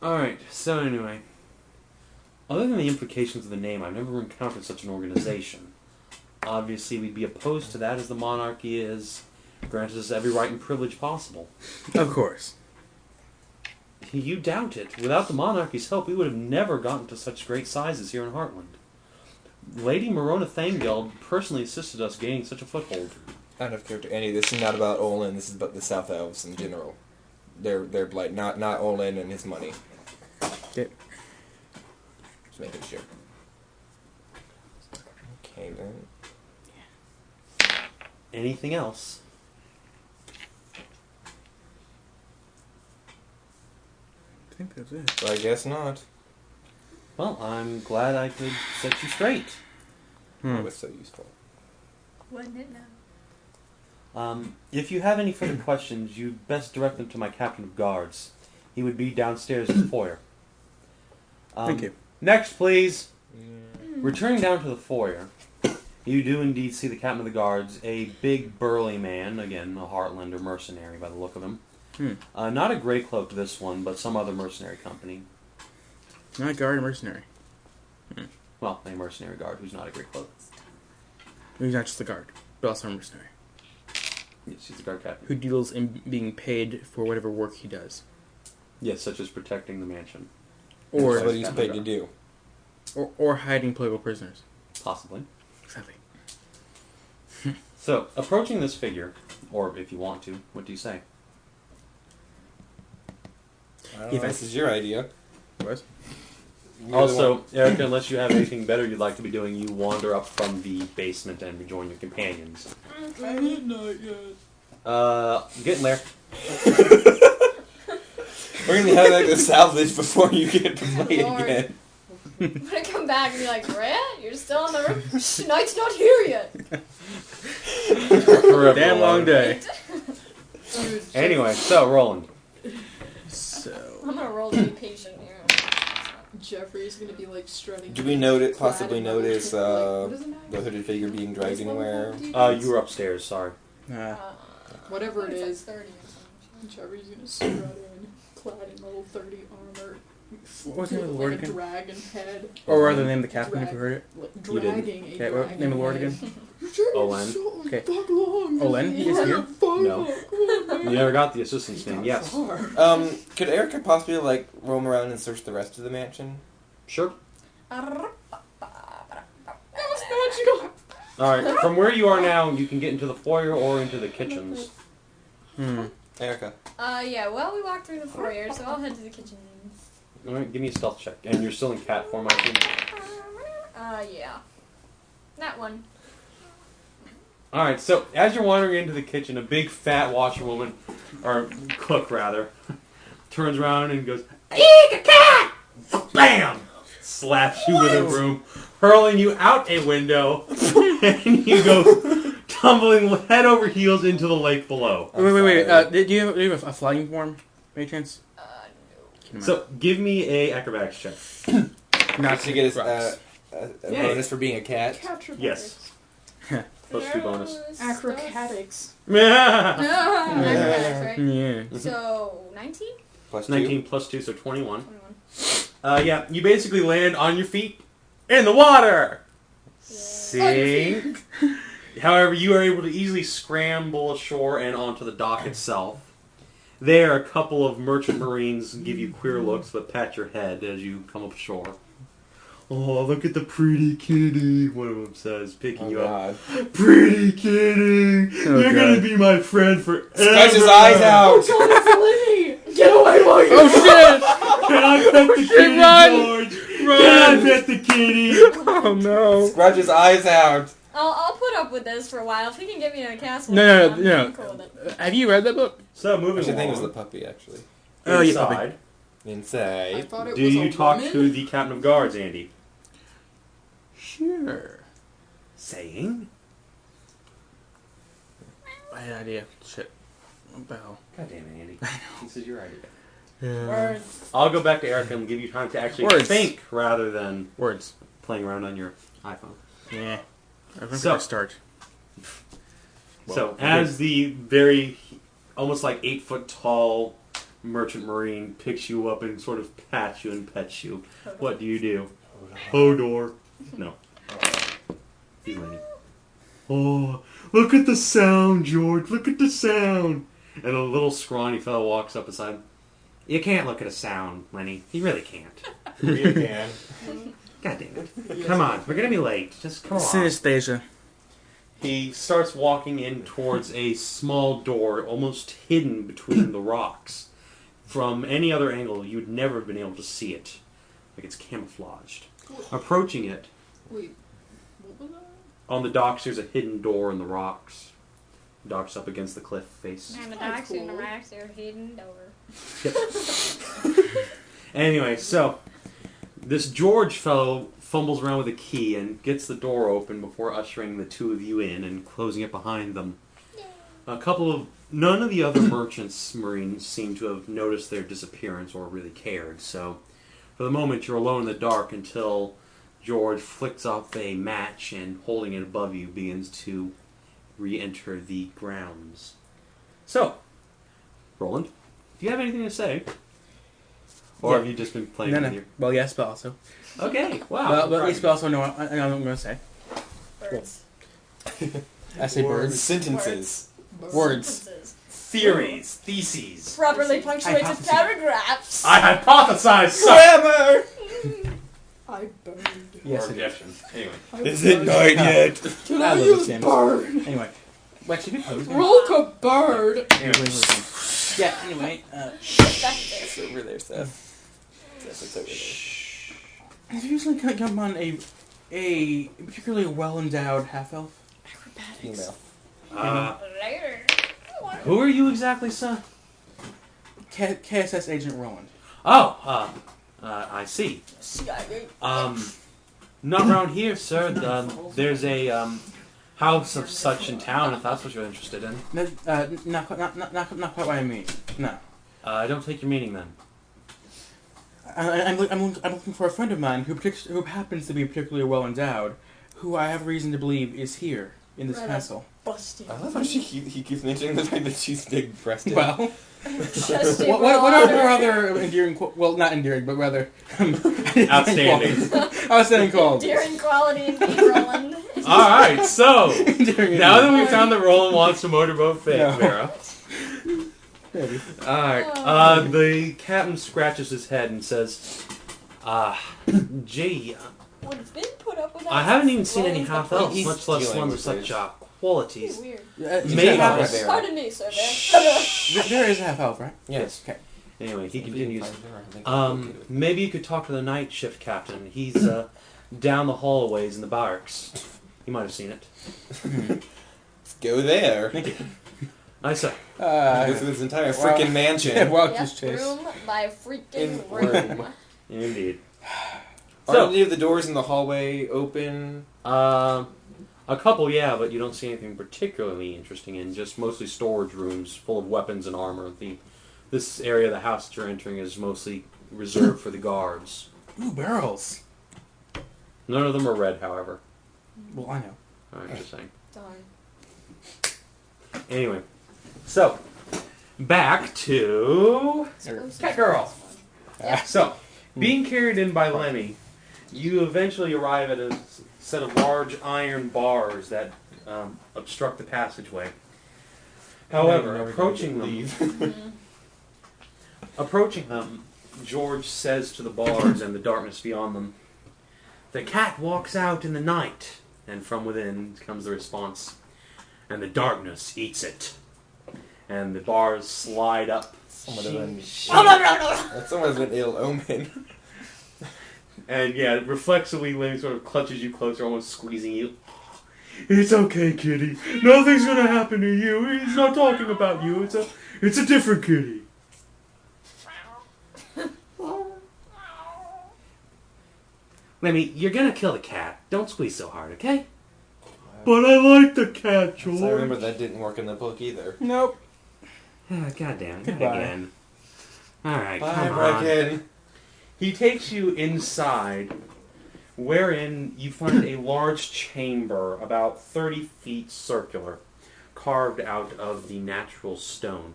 Alright, so anyway. Other than the implications of the name, I've never encountered such an organization. Obviously, we'd be opposed to that as the monarchy is granted us every right and privilege possible. Of course. You doubt it. Without the monarchy's help, we would have never gotten to such great sizes here in Heartland. Lady Morona Thangild personally assisted us gaining such a foothold. Out of character, Andy, this is not about Olen, this is about the South Elves in general. Their blight, not Olen and his money. Okay. Just making sure. Okay, then. Anything else? I think that's it. I guess not. Well, I'm glad I could set you straight. That was so useful. Wasn't it now? If you have any further questions, you best direct them to my captain of guards. He would be downstairs in the foyer. Thank you. Next, please. Returning down to the foyer, you do indeed see the captain of the guards, a big burly man, again, a Heartlander mercenary by the look of him. Not a Grey Cloak this one, but some other mercenary company. Not a guard, a mercenary. Well, a mercenary guard who's not a Grey Cloak. He's not just a guard, but also a mercenary. Yes, he's the guard captain. Who deals in being paid for whatever work he does. Yes, such as protecting the mansion. Or That's what he's paid to do. or hiding political prisoners. Possibly. Exactly. So, approaching this figure, or if you want to, what do you say? If this is your idea. Was? Also, Erica, unless you have anything better you'd like to be doing, you wander up from the basement and rejoin your companions. I didn't know it yet. Getting there. We're gonna have like a salvage before you get to play Lord. again. I'm gonna come back and be like, Brett, you're still on the room. Night's not here yet. Damn long day. Dude, Anyway, so Rowland. So. I'm gonna roll to be patient here. Jeffrey's gonna be like strutting. Do we possibly notice the hooded figure being dragged anywhere? You were upstairs, sorry. Whatever it it's like is. 30 or something. Jeffrey's gonna strut in, clad in level 30 armor. What was the name of the lord like a again? dragon head. Or rather, the name of the captain if you heard it. You didn't. Dragging a Okay, dragon what name of the lord head. again? Olen. Okay. Fuck long. Olen? He is here? No. You never got the assistant's name, yes. Could Erica possibly like roam around and search the rest of the mansion? Sure. That was magical. Alright, from where you are now, you can get into the foyer or into the kitchens. Erica. Yeah, well, we walked through the foyer, so I'll head to the kitchen. Alright, give me a stealth check. And you're still in cat form, I think. Yeah. That one. Alright, so as you're wandering into the kitchen, a big fat washerwoman, or cook rather, turns around and goes, "Eek, a cat!" Bam! Slaps you with a broom, hurling you out a window, and you go tumbling head over heels into the lake below. Wait. Do you have a flying form, by any chance? No. So, give me a acrobatics check. Not to get a Yeah. bonus for being a cat. Yes. Plus 2 bonus. Acrobatics. Yeah. Acrobatics, right? Yeah. So, 19? Plus 2. 19 plus 2, so 21. 21. Yeah, you basically land on your feet in the water. Yeah. Sink. However, you are able to easily scramble ashore and onto the dock itself. There, a couple of merchant marines give you queer looks, but pat your head as you come up ashore. "Oh, look at the pretty kitty," one of them says, picking you up. "Pretty kitty, you're gonna be my friend forever." Scratch his eyes out! Get away while you Oh shit! Can I pet the kitty, Run! George? Run! Can I pet the kitty? Oh no! Scratch his eyes out! I'll put up with this for a while. If he can get me in a castle, No. I'm cool with it. Have you read that book? So, I moving think it was along. the puppy, actually. Oh, yeah, Inside, puppy. I Inside. thought it do was you a talk woman. to the captain of guards, Andy? Sure. Saying? Bad idea. Shit. Bell. God damn it, Andy. This is your idea. Words. I'll go back to Erica and give you time to actually Words. think rather than Words. playing around on your iPhone. Yeah. I think So- so, start. So, as the very, almost like 8 foot tall merchant marine picks you up and sort of pats you and pets you, what do you do? Hodor. No. He's leaning. "Oh, look at the sound, George. Look at the sound." And a little scrawny fellow walks up beside him. "You can't look at a sound, Lenny. You really can't." You can. God damn it. Come on. We're going to be late. Just come on. Synesthesia. He starts walking in towards a small door, almost hidden between the rocks. From any other angle, you'd never have been able to see it. Like it's camouflaged. Approaching it, Wait, what was that? on the docks, there's a hidden door in the rocks. Docks up against the cliff face. And the That's docks and the cool. racks are hidden over. Anyway, so this George fellow fumbles around with a key and gets the door open before ushering the two of you in and closing it behind them. None of the other merchants, marines, seem to have noticed their disappearance or really cared, so for the moment you're alone in the dark until George flicks off a match and, holding it above you, begins to re-enter the grounds. So, Rowland, do you have anything to say? Or have you just been playing with your... Well, yes, but also. Okay, wow. But at least, but also, know what I'm going to say. Birds. I say birds. Sentences. Words. Sentences. Theories, theses. Properly punctuated Hypotheses. paragraphs. I hypothesize some... Grammar! I burned. Yes, Or it is. objections. Anyway. Is it night yet? Can I I love use this game. burn? Anyway. Well, actually, good pose. Roll a bird. Anyway. Yeah, anyway. Effective. It's over there, Seth. Have you recently come upon a particularly well-endowed half-elf? Acrobatics. Female. Later. Who are you exactly, sir? KSS Agent Rowland. Oh, I see. CIA. Not around here, sir. There's a house of such in town, if that's what you're interested in. Not quite what I mean. No. I don't take your meaning then. I'm looking for a friend of mine who happens to be particularly well endowed, who I have reason to believe is here in this castle. Busted. I love how he keeps mentioning the fact that she's big-breasted. Well, Just what are her other endearing? Well, not endearing, but rather Outstanding. Outstanding qualities. Endearing quality indeed, Rowland. Alright, so, Endearing now that indeed. we found that Rowland wants to motorboat No. Vera. Maybe. Alright, the captain scratches his head and says, gee, When it's been put up with I haven't even seen any Rowland's the half-elves, He's much less dealing ones with with such this. qualities. Weird. Maybe Pardon me, sir. There. There is a half-elf, right? Yes. Okay. Anyway, he continues. Maybe you could talk to the night shift captain. He's down the hallways in the barracks. You might have seen it. Let's go there. Thank you. Nice, sir. Go through this entire freaking mansion. Yeah, well, Yep, just chase. room by freaking In room. Indeed. Are So- any of the doors in the hallway open? A couple, yeah, but you don't see anything particularly interesting in. Just mostly storage rooms full of weapons and armor. This area of the house that you're entering is mostly reserved for the guards. Ooh, barrels. None of them are red, however. Well, I know. I'm just saying. Darn. Anyway, so back to Cat Girl. Yeah. So, being carried in by Lemmy, you eventually arrive at a set of large iron bars that obstruct the passageway. However, approaching them, George says to the bars and the darkness beyond them, "The cat walks out in the night," and from within comes the response, "And the darkness eats it." And the bars slide up. Someone would have been, Oh, no. that someone has been ill omen. And yeah, reflexively, Lemmy sort of clutches you closer, almost squeezing you. "It's okay, kitty. Nothing's gonna happen to you. He's not talking about you. It's a different kitty." Lemmy, you're gonna kill the cat. Don't squeeze so hard, okay? "But I like the cat, George." So I remember that didn't work in the book either. Nope. Goddamn, not Goodbye. again. Alright, Bye, come on. Brecken. He takes you inside, wherein you find a large chamber about 30 feet circular, carved out of the natural stone.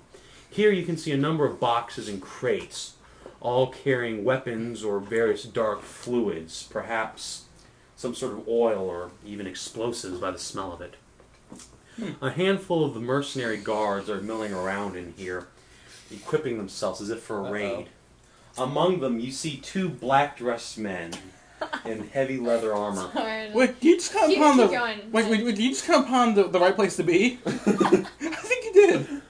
Here you can see a number of boxes and crates, all carrying weapons or various dark fluids, perhaps some sort of oil or even explosives by the smell of it. A handful of the mercenary guards are milling around in here, equipping themselves as if for a raid. Among them, you see two black-dressed men in heavy leather armor. Darn. Wait, did you just come Keep upon the? going. Wait, did you just come upon the right place to be? I think you did.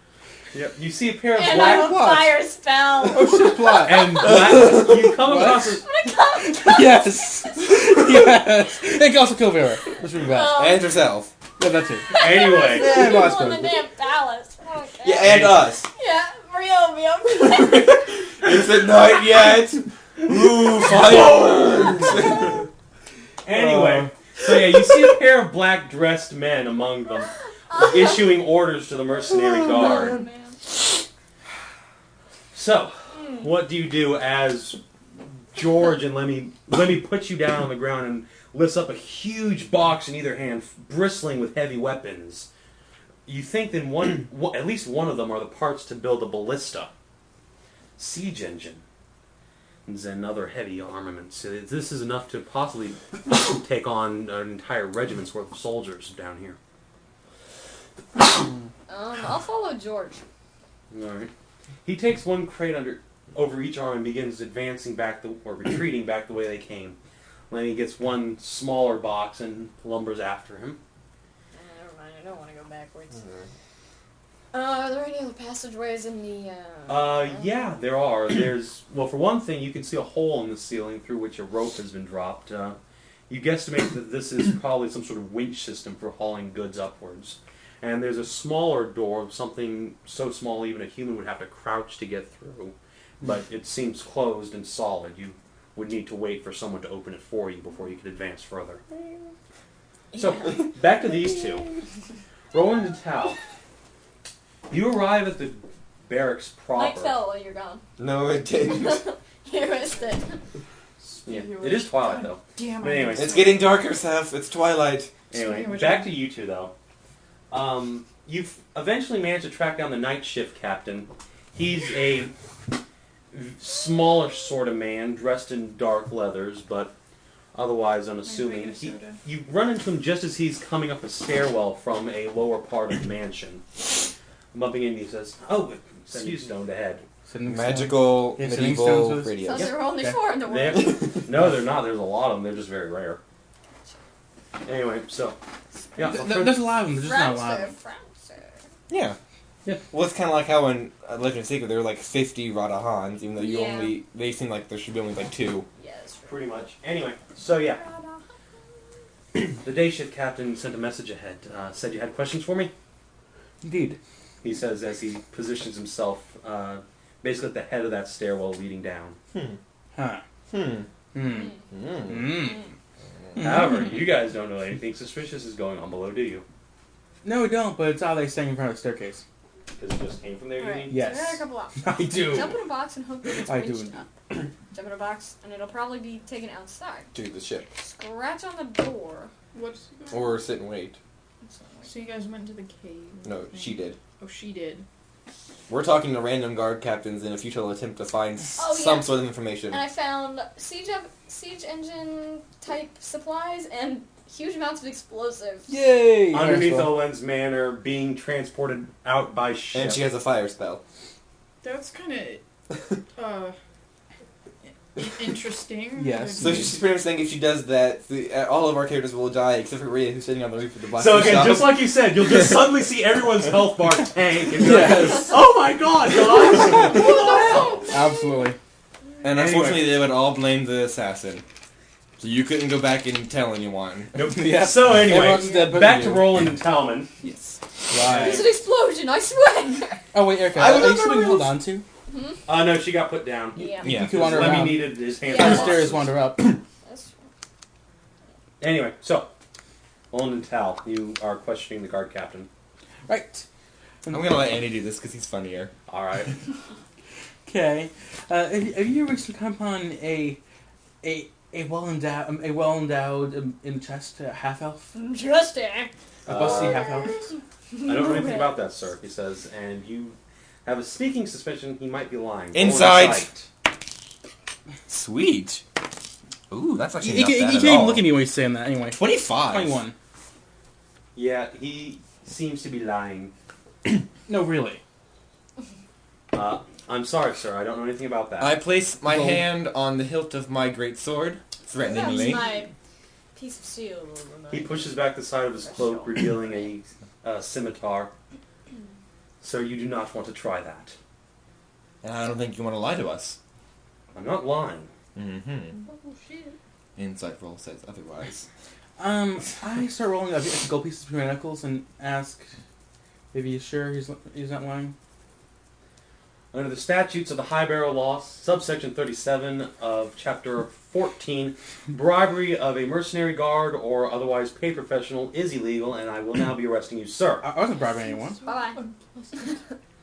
Yep. You see a pair of And black I'm a what? fire spell. Oh shit, plot. and black. You come What? across a, Yes. Yes. It can also kill Vera. Let's be bad. Oh. And herself. Yeah, that too. anyway. Yeah, People boss in the code. damn palace. Okay. Yeah, and us. Yeah, real. It's not yet. Ooh, fireworks. Anyway, so yeah, you see a pair of black-dressed men among them, issuing orders to the mercenary Oh, guard. man. So, what do you do as George and Lemmy puts you down on the ground and lifts up a huge box in either hand, bristling with heavy weapons? You think that at least one of them are the parts to build a ballista, siege engine, and another heavy armament. So this is enough to possibly take on an entire regiment's worth of soldiers down here. I'll follow George. All right. He takes one crate over each arm and begins advancing back or retreating back the way they came. Lenny gets one smaller box and lumbers after him. Never mind, I don't want to go backwards. Are there any other passageways in the, Yeah, there are. For one thing, you can see a hole in the ceiling through which a rope has been dropped. You guesstimate that this is probably some sort of winch system for hauling goods upwards. And there's a smaller door, something so small even a human would have to crouch to get through. But it seems closed and solid. You would need to wait for someone to open it for you before you could advance further. So, back to these two. Rowland and Tal. You arrive at the barracks proper. Night fell while you're gone. No, it didn't. You missed it. Yeah, it is twilight though. Damn But anyway, It's getting darker, Seth. It's twilight. Anyway, back to you two though. You've eventually managed to track down the night shift captain. He's a smallish sort of man, dressed in dark leathers, but otherwise unassuming. You run into him just as he's coming up a stairwell from a lower part of the mansion. Bumping into you, he says, "Oh, excuse stoned ahead." Magical medieval radios. So there were only 4 in the world. No, they're not. There's a lot of them. They're just very rare. Anyway, so yeah, There's a lot of them. There's just not a lot of them. Yeah. Well, it's kind of like how in Legend of Secret there were like 50 Radahans, even though they seem like there should be only like 2. Yes. Pretty much. Anyway, so yeah. The day shift captain sent a message ahead. Said you had questions for me? Indeed. He says as he positions himself basically at the head of that stairwell leading down. However, you guys don't know anything suspicious is going on below, do you? No, we don't, but it's how they staying in front of the staircase. Because it just came from there, you mean? Yes. So there are a couple options. I do. Jump in a box and hope that it's I do reached up. Jump in a box and it'll probably be taken outside. To the ship. Scratch on the door. What's Or sit and wait. So you guys went to the cave? No, she did. Oh, she did. We're talking to random guard captains in a futile attempt to find some sort of information. And I found siege engine type supplies and huge amounts of explosives. Yay! Underneath Olen's manor, being transported out by ship. And she has a fire spell. That's kind of interesting. Yes. So she's pretty much saying if she does that, all of our characters will die except for Rhea, who's sitting on the roof of the black So again, shop. just like you said, you'll just suddenly see everyone's health bar tank. And Yes. oh my god, guys! What the hell? Absolutely. And unfortunately, they would all blame the assassin. So you couldn't go back and tell anyone. Nope. Yeah. So Everyone's anyway, dead but back you. to Rowland and Talmen. Yes. There's an explosion, I swear! Oh wait, Erica, I are was you something to hold on to? No, she got put down. Yeah. You could wander Lemmy around. needed his hands Yeah. on The the stairs boxes. wander up. That's true. Anyway, so Rowland and Tal, you are questioning the guard captain. Right. I'm gonna let Andy do this because he's funnier. All right. Okay. Have you recently come upon a well endowed in chest half elf? Interesting. A busty half elf. I don't know anything about that, sir. He says, and you have a sneaking suspicion he might be lying. Inside. Sweet. Ooh, that's actually You not bad can't at even all. look at me when he's saying that. Anyway. 25. 21. Yeah, he seems to be lying. No, really. I'm sorry, sir. I don't know anything about that. I place my Well- hand on the hilt of my great sword, threateningly. That's my piece of steel. He pushes back the side of his cloak, revealing a scimitar. So you do not want to try that. And I don't think you want to lie to us. I'm not lying. Mm-hmm. Oh shit. Insight roll says otherwise. I start rolling a gold pieces between my knuckles and ask if he's sure he's not lying. Under the statutes of the High Barrow Law, subsection 37 of chapter 14, bribery of a mercenary guard or otherwise paid professional is illegal, and I will now be arresting you, sir. I wasn't bribing anyone. Bye-bye.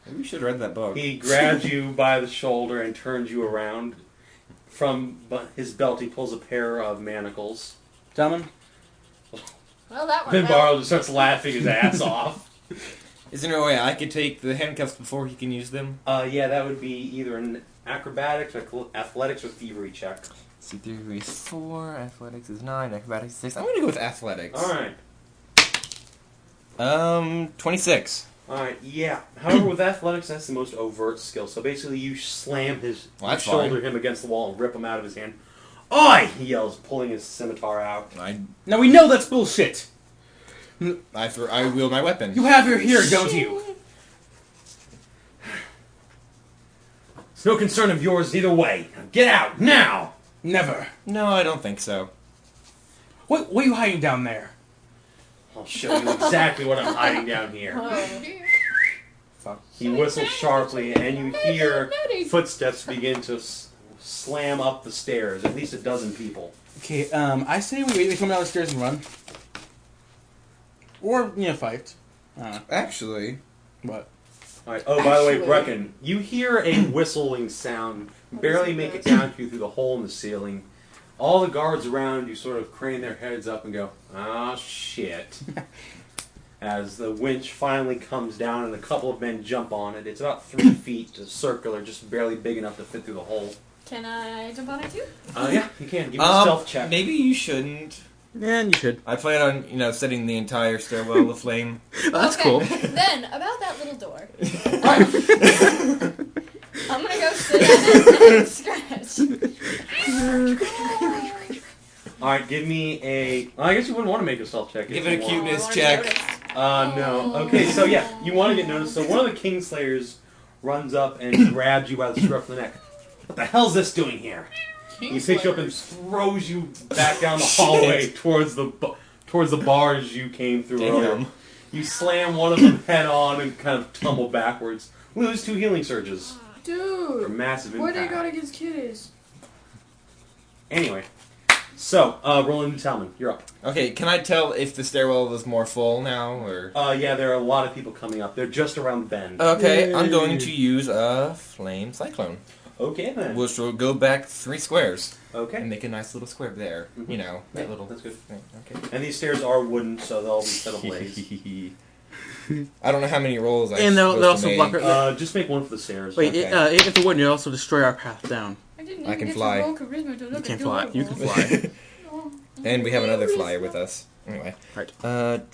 Maybe we should have read that book. He grabs you by the shoulder and turns you around. From his belt, he pulls a pair of manacles. Talmen? Well, that one. Then Barlow just starts laughing his ass off. Is there no way I could take the handcuffs before he can use them? Yeah, that would be either an acrobatics, athletics, or thievery check. C3 is 4, athletics is 9, acrobatics is 6. I'm gonna go with athletics. Alright. 26. Alright, yeah. However, with athletics, that's the most overt skill. So basically, you slam shoulder him against the wall and rip him out of his hand. Oi! He yells, pulling his scimitar out. Now we know that's bullshit! I wield my weapon. You have her here, don't you? no concern of yours either way. Now get out, now! Never. No, I don't think so. What are you hiding down there? I'll show you exactly what I'm hiding down here. Fuck. He whistles sharply, and you hear footsteps begin to slam up the stairs. At least a dozen people. Okay, I say we come down the stairs and run. Or, fight. Actually... What? Alright, oh, by the way, Brecken, you hear a whistling sound barely make it down through the hole in the ceiling. All the guards around you sort of crane their heads up and go, "Ah, shit." As the winch finally comes down and a couple of men jump on it. It's about 3 feet circular, just barely big enough to fit through the hole. Can I jump on it too? Yeah, you can. Give me a stealth check. Maybe you shouldn't. Yeah, you should. I plan on, setting the entire stairwell aflame. That's cool. Then, about that little door. I'm gonna go sit at it and scratch. Alright, give me a... I guess you wouldn't want to make a stealth check. Give it a cuteness check. No. Okay, so yeah, you want to get noticed. So one of the Kingslayers runs up and grabs you by the scruff of the neck. What the hell's this doing here? He picks you up and throws you back down the hallway towards the bars you came through earlier. You slam one of them head on and kind of tumble backwards. Lose 2 healing surges. Dude, For massive impact. what do you got against kitties? Anyway, so Rowland and Talmen, you're up. Okay, can I tell if the stairwell is more full now, or? Yeah, there are a lot of people coming up. They're just around the bend. Okay, I'm going to use a flame cyclone. Okay then. Which will go back 3 squares. Okay. And make a nice little square there. Mm-hmm. That little. That's good. Okay. And these stairs are wooden, so they'll be set ablaze. I don't know how many rolls I And they'll also block our... Just make one for the stairs. Wait, Okay. if the wood, you also destroy our path down. I didn't I even can get fly. to roll charisma to look You at can fly. You can doors. fly. And we have another flyer with us. Anyway. Right. That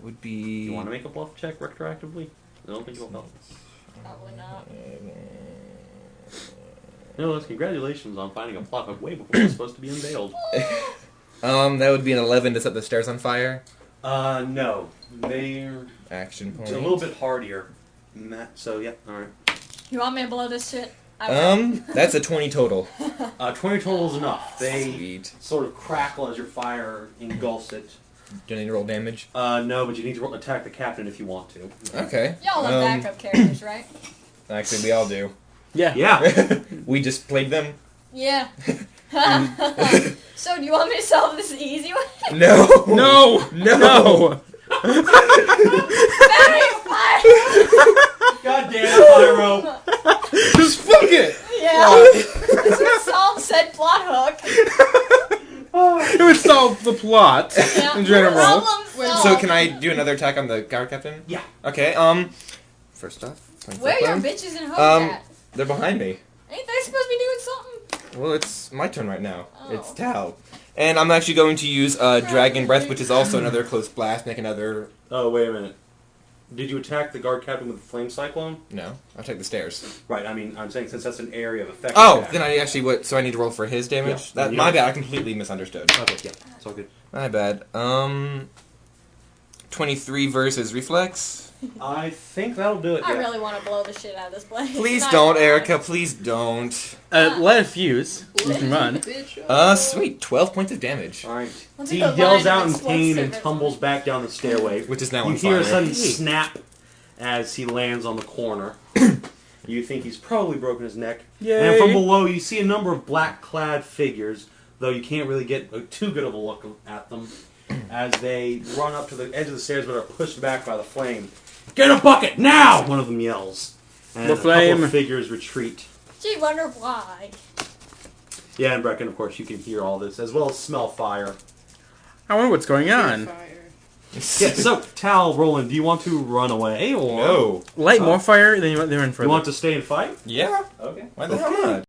would be... You want to make a bluff check retroactively? I don't think it'll help. Probably not. No, let's congratulations on finding a plot of way before it's supposed to be unveiled. That would be an 11 to set the stairs on fire. No. They're Action point. a little bit hardier than that, so yeah, alright. You want me to blow this shit? I That's a 20 total. 20 total is enough. They Sweet. sort of crackle as your fire engulfs it. Do I need to roll damage? No, but you need to attack the captain if you want to. Okay. Y'all have backup characters, right? Actually, we all do. Yeah. Yeah. We just played them. Yeah. So, do you want me to solve this the easy way? No. No! No. Battery fire! God damn it, Pyro. Just fuck it. Yeah. This would solve said plot hook. It would solve the plot Yeah. in general. Problem solved. So can I do another attack on the guard captain? Yeah. Okay. First off. Where are your bitches and hoes at? They're behind me. Ain't they supposed to be doing something? Well, it's my turn right now. Oh. It's Tal. And I'm actually going to use Dragon Breath, which is also another close blast. Make another... Oh, wait a minute. Did you attack the guard captain with the flame cyclone? No, I'll take the stairs. Right, I mean, I'm saying since that's an area of effect. Oh, attack. then I actually... So I need to roll for his damage? Yeah. My bad, I completely misunderstood. Okay, yeah, it's all good. My bad. 23 versus reflex. I think that'll do it. I yeah. really want to blow the shit out of this place. Please Not don't, gonna lie. Erica. Please don't. Let it fuse. You can run. Sweet. 12 points of damage. Alright. Let's He take a yells line out of in pain and explosive tumbles back down the stairway. Which is now You on hear fire. a sudden snap as he lands on the corner. You think he's probably broken his neck. Yay. And from below, you see a number of black-clad figures, though you can't really get too good of a look at them, as they run up to the edge of the stairs but are pushed back by the flame. Get a bucket, now! One of them yells. And The flame. couple of figures retreat. Gee, wonder why. Yeah, and Brecken, of course, you can hear all this, as well as smell fire. I wonder what's going on. Yeah, so, Tal, Rowland, do you want to run away, or... No. Light more fire than they're in for. You want to stay and fight? Yeah. Okay. Why the hell not?